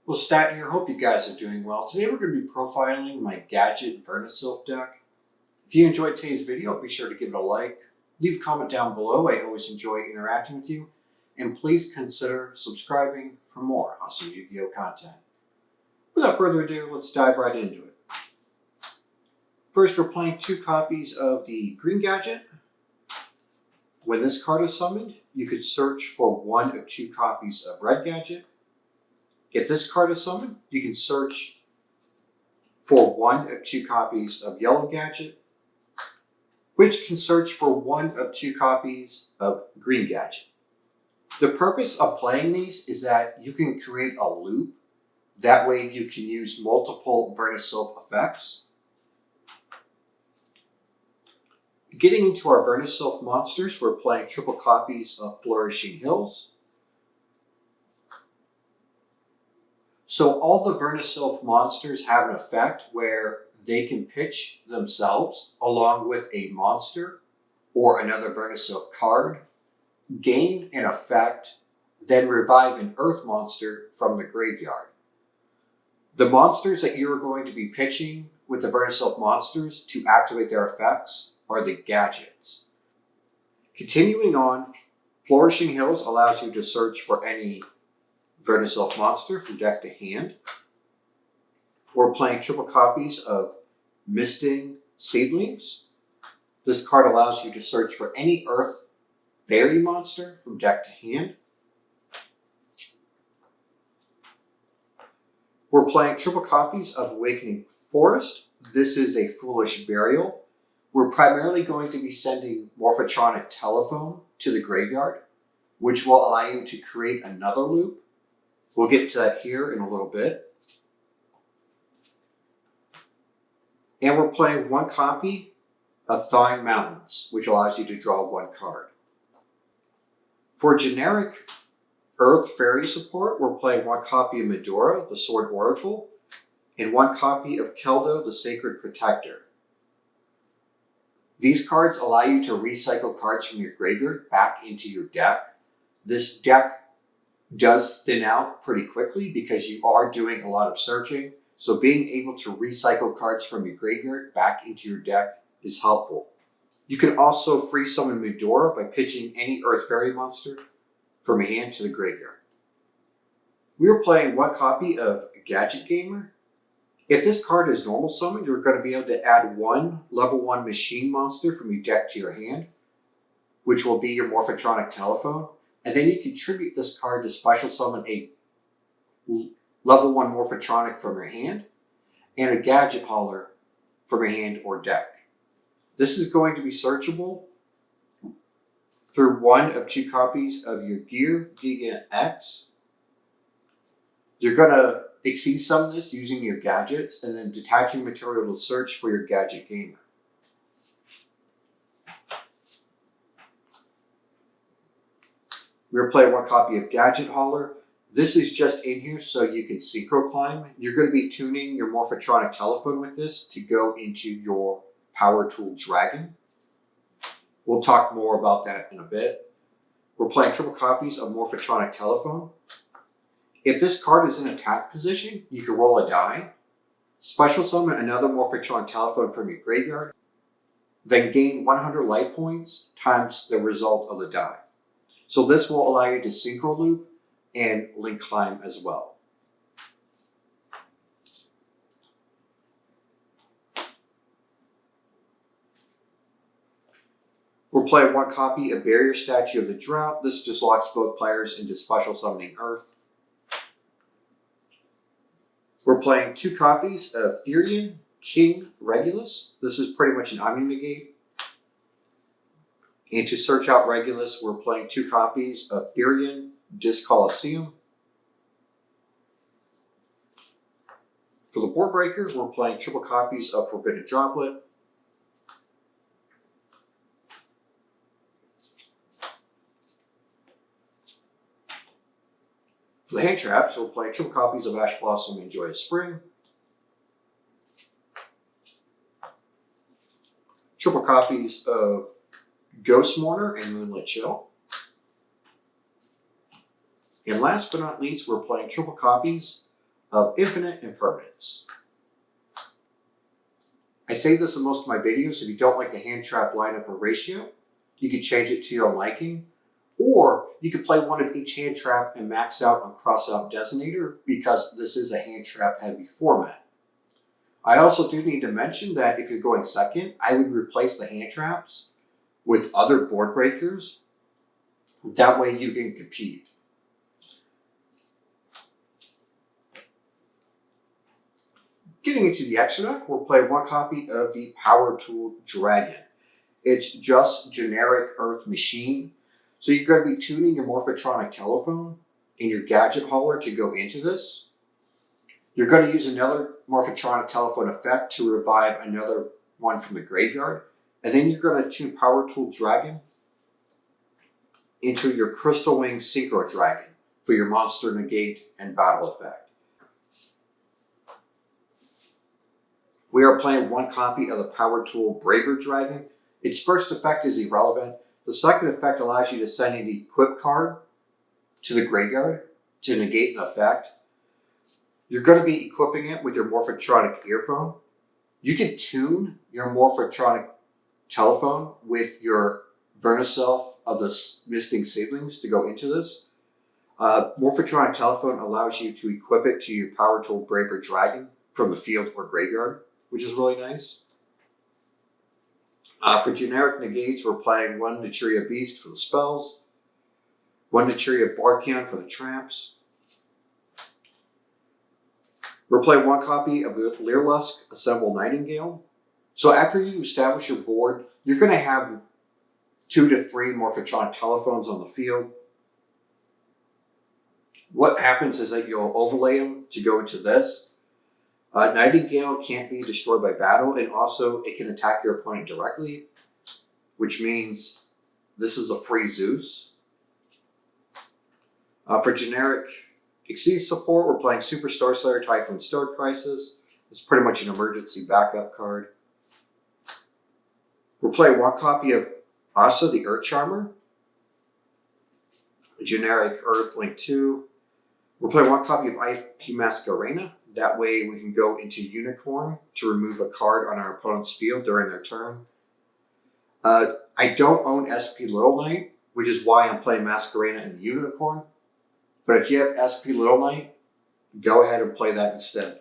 Well, Stat here. Hope you guys are doing well. Today we're going to be profiling my Gadget Vernusylph deck. If you enjoyed today's video, be sure to give it a like. Leave a comment down below. I always enjoy interacting with you. And please consider subscribing for more awesome Yu-Gi-Oh content. Without further ado, let's dive right into it. First, we're playing 2 copies of the green Gadget. When this card is summoned, you could search for 1 of 2 copies of red Gadget. If this card is summoned, you can search for 1 of 2 copies of yellow Gadget, which can search for 1 of 2 copies of green Gadget. The purpose of playing these is that you can create a loop. That way you can use multiple Vernusylph effects. Getting into our Vernusylph monsters, we're playing triple copies of Flourishing Hills. So all the Vernusylph monsters have an effect where they can pitch themselves along with a monster or another Vernusylph card, gain an effect, then revive an earth monster from the graveyard. The monsters that you are going to be pitching with the Vernusylph monsters to activate their effects are the Gadgets. Continuing on, Flourishing Hills allows you to search for any Vernusylph monster from deck to hand. We're playing triple copies of Misting Seedlings. This card allows you to search for any Earth Fairy monster from deck to hand. We're playing triple copies of Awakening Forest. This is a Foolish Burial. We're primarily going to be sending Morphotronic Telephone to the graveyard, which will allow you to create another loop. We'll get to that here in a little bit. And we're playing 1 copy of Thawing Mountains, which allows you to draw 1 card. For generic Earth Fairy support, we're playing 1 copy of Medora, the Sword Oracle, and 1 copy of Keldo, the Sacred Protector. These cards allow you to recycle cards from your graveyard back into your deck. This deck does thin out pretty quickly because you are doing a lot of searching. So being able to recycle cards from your graveyard back into your deck is helpful. You can also free summon Medora by pitching any Earth Fairy monster from a hand to the graveyard. We are playing 1 copy of Gadget Gamer. If this card is normal summoned, you're going to be able to add 1 level 1 machine monster from your deck to your hand, which will be your Morphotronic Telephone. And then you can tribute this card to special summon a level 1 Morphotronic from your hand and a Gadget Hauler from your hand or deck. This is going to be searchable through 1 of 2 copies of your Gear Gigant X. You're going to exceed summon this using your gadgets and then detaching material to search for your Gadget Gamer. We're playing 1 copy of Gadget Hauler. This is just in here so you can synchro climb. You're going to be tuning your Morphotronic Telephone with this to go into your Power Tool Dragon. We'll talk more about that in a bit. We're playing triple copies of Morphotronic Telephone. If this card is in attack position, you can roll a die, special summon another Morphotronic Telephone from your graveyard, then gain 100 light points times the result of the die. So this will allow you to synchro loop and link climb as well. We're playing 1 copy of Barrier Statue of the Drought. This just locks both players into special summoning Earth. We're playing 2 copies of Therian King Regulus. This is pretty much an Omni-Negate. And to search out Regulus, we're playing 2 copies of Therian Disc Coliseum. For the Board Breaker, we're playing triple copies of Forbidden Droplet. For the hand traps, we'll play triple copies of Ash Blossom and Joyous Spring. Triple copies of Ghost Mourner and Moonlit Chill. And last but not least, we're playing triple copies of infinite impermanence. I say this in most of my videos. If you don't like the hand trap lineup or ratio, you can change it to your own liking, or you could play one of each hand trap and max out on cross out designator because this is a hand trap heavy format. I also do need to mention that if you're going second, I would replace the hand traps with other board breakers. That way you can compete. Getting into the extra deck, we're playing one copy of the Power Tool Dragon. It's just generic Earth Machine. So you're going to be tuning your Morphotronic Telephone and your Gadget Hauler to go into this. You're going to use another Morphotronic Telephone effect to revive another one from the graveyard. And then you're going to tune Power Tool Dragon into your Crystal Wing Synchro Dragon for your Monster Negate and Battle effect. We are playing one copy of the Power Tool Braver Dragon. Its first effect is irrelevant. The second effect allows you to send an equip card to the graveyard to negate an effect. You're going to be equipping it with your Morphotronic Earphone. You can tune your Morphotronic Telephone with your Vernusylph of the Misting Seedlings to go into this. Morphotronic Telephone allows you to equip it to your Power Tool Braver Dragon from the field or graveyard, which is really nice. For generic negates, we're playing one Naturia Beast for the spells, one Naturia Barkion for the traps. We're playing one copy of the Leerlusk Assemble Nightingale. So after you establish your board, you're going to have 2 to 3 Morphotronic Telephones on the field. What happens is that you'll overlay them to go into this. Nightingale can't be destroyed by battle, and also it can attack your opponent directly, which means this is a free Zeus. For generic Exceed support, we're playing Super Star Slayer Typhoon Stoic Crisis. It's pretty much an emergency backup card. We're playing one copy of Asa the Earth Charmer, a generic Earth Link 2. We're playing one copy of IP Masquerena. That way we can go into Unicorn to remove a card on our opponent's field during their turn. I don't own SP Little Knight, which is why I'm playing Masquerena and the Unicorn. But if you have SP Little Knight, go ahead and play that instead.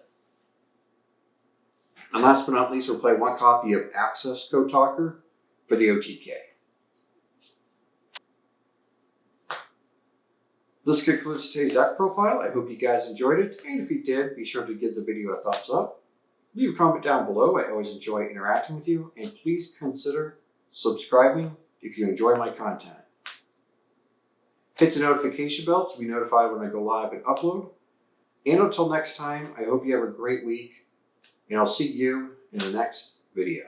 And last but not least, we'll play one copy of Access Code Talker for the OTK. This concludes today's deck profile. I hope you guys enjoyed it. And if you did, be sure to give the video a thumbs up. Leave a comment down below. I always enjoy interacting with you. And please consider subscribing if you enjoy my content. Hit the notification bell to be notified when I go live and upload. And until next time, I hope you have a great week. And I'll see you in the next video.